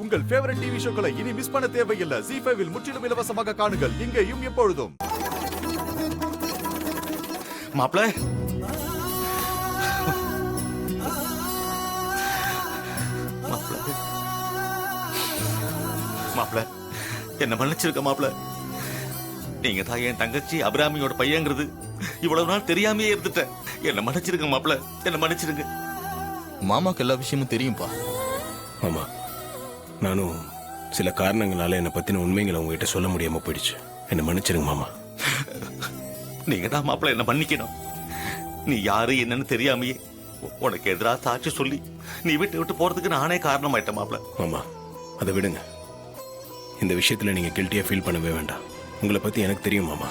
உங்கள் favourite TV ஷோக்களை இனி miss பண்ண தேவையில்லை. ZEE5 இல் முற்றிலும் இலவசமாக காணுங்கள். இங்கேயும் எப்பொழுதும். மாப்ள மாப்ள என்ன மன்னிச்சிருக்க மாப்ள. நீங்க தான் என் தங்கச்சி அபிராமியோட பையங்கிறது இவ்வளவு நாள் தெரியாமையே இருந்துட்டேன். என்ன மன்னிச்சிருங்க மாப்ள, என்ன மன்னிச்சிருங்க. மாமாக்கு எல்லா விஷயமும் தெரியும்பா. ஆமா, நானும் சில காரணங்களால என்னை பத்தின உண்மைகளை உங்ககிட்ட சொல்ல முடியாம போயிடுச்சு. என்ன மன்னிச்சிருங்க மாமா. நீங்க தான் மாப்ள என்ன மன்னிக்கணும். நீ யாரு என்னன்னு தெரியாமையே உனக்கு எதிராக சாட்சி சொல்லி நீ விட்டு போறதுக்கு நானே காரணமாயிட்டேன் மாப்ள. மாமா, அதை விடுங்க. இந்த விஷயத்துல நீங்க கில்ட்டியா ஃபீல் பண்ணவே வேண்டாம். உங்களை பத்தி எனக்கு தெரியும் மாமா.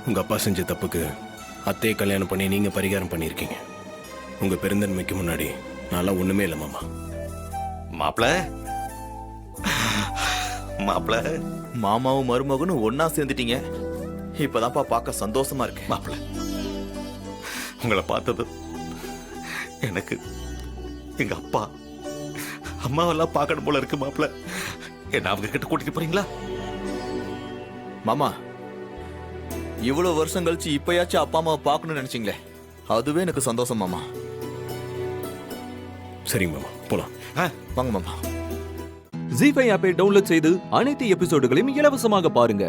உங்க அப்பா செஞ்ச தப்புக்கு அத்தையை கல்யாணம் பண்ணி நீங்க பரிகாரம் பண்ணியிருக்கீங்க. உங்க பெருந்தன்மைக்கு முன்னாடி நான்லாம் ஒண்ணுமே இல்லை மாமா. மாப்ள மாப்ள மாமாவும் மருமகனும் ஒன்னா சேர்ந்துட்டீங்க. இப்பதான்ப்பா பார்க்க சந்தோஷமா இருக்கு. மாப்ள உங்களை பார்த்தது எனக்கு எங்க அப்பா அம்மாவெல்லாம் பார்க்கணும் போல இருக்கு மாப்ள. என்ன அவங்க கிட்ட கூட்டிட்டு போறீங்களா? மாமா, இவ்வளவு வருஷம் கழிச்சு இப்பயாச்சும் அப்பா அம்மாவை பார்க்கணும்னு நினைச்சீங்களே, அதுவே எனக்கு சந்தோஷம் மாமா. சரிங்க மாமா, போலாம். வாங்க மாமா. ZEE5 ஆப்பை டவுன்லோட் செய்து அனைத்து எபிசோடுகளையும் இலவசமாக பாருங்க.